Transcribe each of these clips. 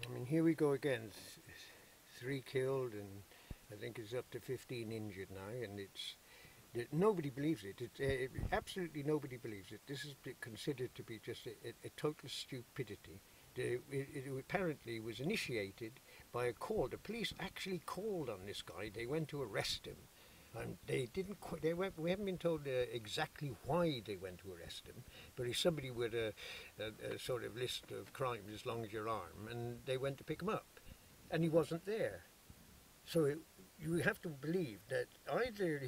I mean, here we go again. Three killed, and I think it's up to 15 injured now, and nobody believes it. Absolutely nobody believes it. This is considered to be just a total stupidity. It apparently was initiated by a call. The police actually called on this guy. They went to arrest him. And they didn't. We haven't been told exactly why they went to arrest him, but he's somebody with a sort of list of crimes as long as your arm, and they went to pick him up, and he wasn't there. So you have to believe that either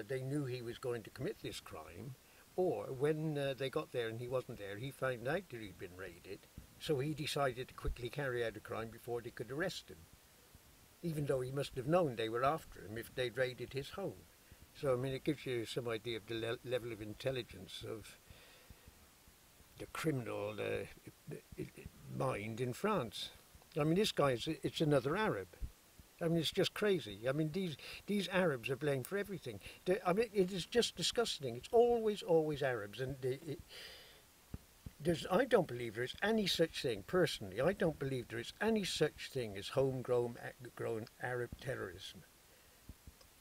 they knew he was going to commit this crime, or when they got there and he wasn't there, he found out that he'd been raided, so he decided to quickly carry out a crime before they could arrest him, even though he must have known they were after him if they'd raided his home. So, I mean, it gives you some idea of the level of intelligence of the criminal mind in France. I mean, this guy, it's another Arab. I mean, it's just crazy. I mean, these Arabs are blamed for everything. I mean, it is just disgusting. It's always Arabs. And I don't believe there is any such thing, personally, I don't believe there is any such thing as homegrown Arab terrorism.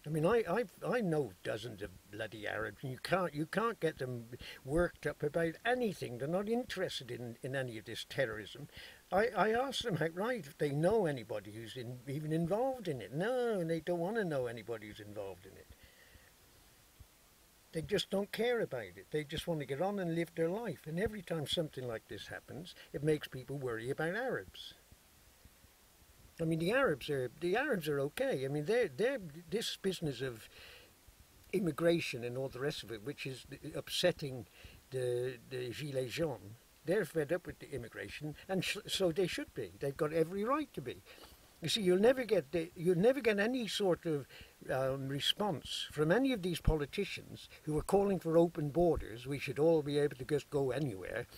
I mean, I know dozens of bloody Arabs, and you can't get them worked up about anything. They're not interested in any of this terrorism. I asked them outright if they know anybody who's even involved in it. No, they don't want to know anybody who's involved in it. They just don't care about it. They just want to get on and live their life. And every time something like this happens, it makes people worry about Arabs. I mean, the Arabs are okay. I mean, this business of immigration and all the rest of it, which is upsetting the Gilets jaunes, they're fed up with the immigration, and so they should be. They've got every right to be. You see, you'll never get any sort of response from any of these politicians who are calling for open borders. We should all be able to just go anywhere.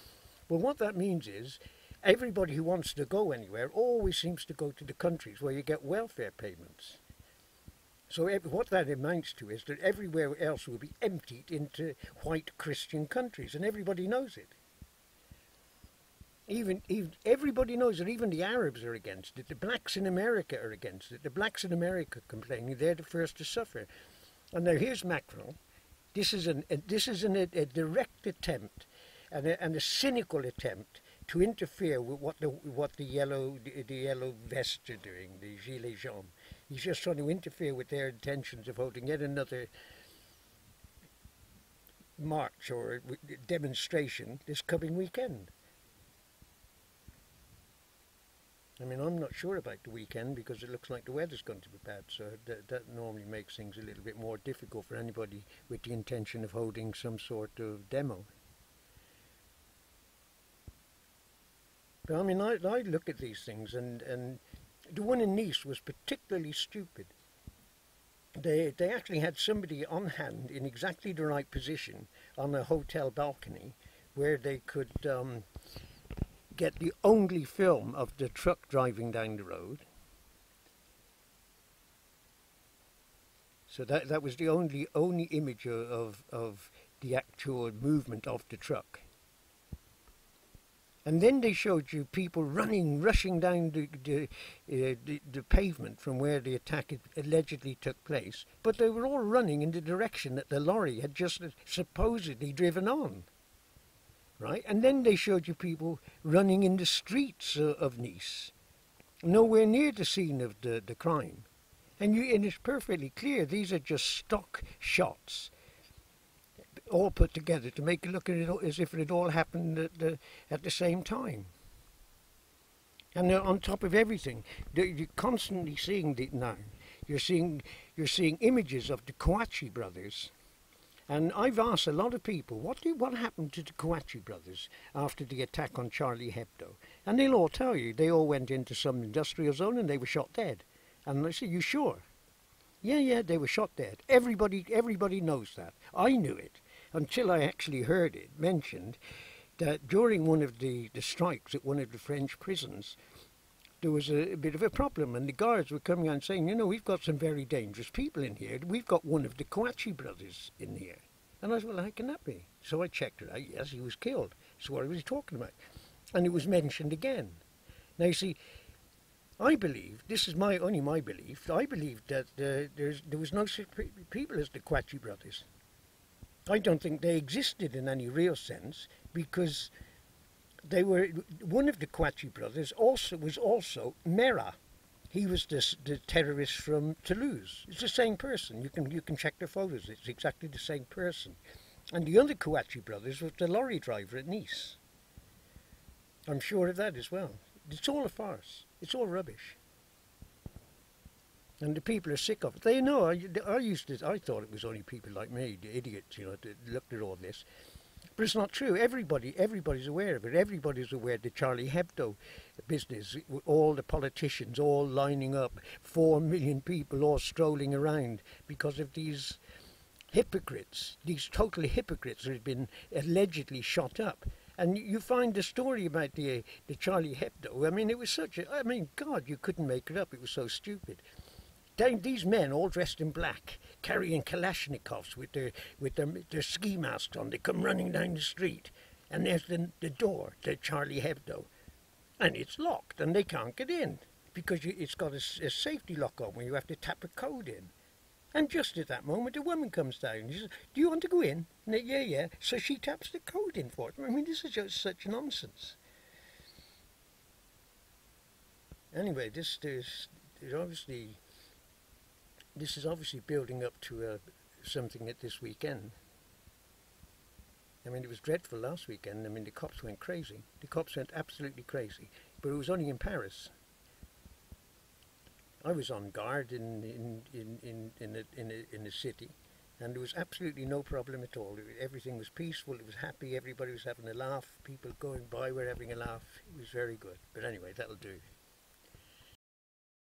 Well, what that means is everybody who wants to go anywhere always seems to go to the countries where you get welfare payments. So what that amounts to is that everywhere else will be emptied into white Christian countries, and everybody knows it. Even everybody knows that. Even the Arabs are against it. The blacks in America are against it. The blacks in America complaining they're the first to suffer. And now here's Macron. This is a direct attempt, and a cynical attempt to interfere with what the yellow vests are doing, the Gilets jaunes. He's just trying to interfere with their intentions of holding yet another march or demonstration this coming weekend. I mean, I'm not sure about the weekend because it looks like the weather's going to be bad, so that normally makes things a little bit more difficult for anybody with the intention of holding some sort of demo. But I mean, I look at these things, and the one in Nice was particularly stupid. They actually had somebody on hand in exactly the right position on a hotel balcony where they could get the only film of the truck driving down the road. So that was the only image of the actual movement of the truck. And then they showed you people rushing down the pavement from where the attack allegedly took place. But they were all running in the direction that the lorry had just supposedly driven on. Right? And then they showed you people running in the streets of Nice, nowhere near the scene of the crime. And it's perfectly clear these are just stock shots, all put together to make it look at it as if it all happened at the same time. And on top of everything, you're constantly seeing now. You're seeing images of the Kouachi brothers. And I've asked a lot of people, what happened to the Kouachi brothers after the attack on Charlie Hebdo? And they'll all tell you, they all went into some industrial zone and they were shot dead. And I say, you sure? Yeah, they were shot dead. Everybody knows that. I knew it until I actually heard it mentioned that during one of the strikes at one of the French prisons, there was a bit of a problem, and the guards were coming out and saying, you know, we've got some very dangerous people in here. We've got one of the Kouachi brothers in here. And I said, well, how can that be? So I checked it out. Yes, he was killed. So what was he talking about? And it was mentioned again. Now, you see, I believe, this is only my belief, I believe that there was no such people as the Quatchy brothers. I don't think they existed in any real sense because they were, one of the Quatchy brothers was also Merah. He was the terrorist from Toulouse. It's the same person. You can check the photos. It's exactly the same person. And the other Kouachi brothers was the lorry driver at Nice. I'm sure of that as well. It's all a farce. It's all rubbish. And the people are sick of it. They know. I thought it was only people like me, the idiots, that looked at all this. But it's not true. Everybody's aware of it. Everybody's aware of the Charlie Hebdo business. All the politicians all lining up, 4 million people all strolling around because of these hypocrites, these total hypocrites that have been allegedly shot up. And you find the story about the Charlie Hebdo. I mean, it was God, you couldn't make it up. It was so stupid. These men all dressed in black, carrying Kalashnikovs with their ski masks on. They come running down the street, and there's the door to Charlie Hebdo, and it's locked, and they can't get in because it's got a safety lock on where you have to tap a code in. And just at that moment, a woman comes down. She says, "Do you want to go in?" And yeah, yeah. So she taps the code in for them. I mean, this is just such nonsense. Anyway, this is obviously building up to something at this weekend. I mean, it was dreadful last weekend. I mean, the cops went crazy. The cops went absolutely crazy. But it was only in Paris. I was on guard in the city, and there was absolutely no problem at all. Everything was peaceful. It was happy. Everybody was having a laugh. People going by were having a laugh. It was very good. But anyway, that'll do.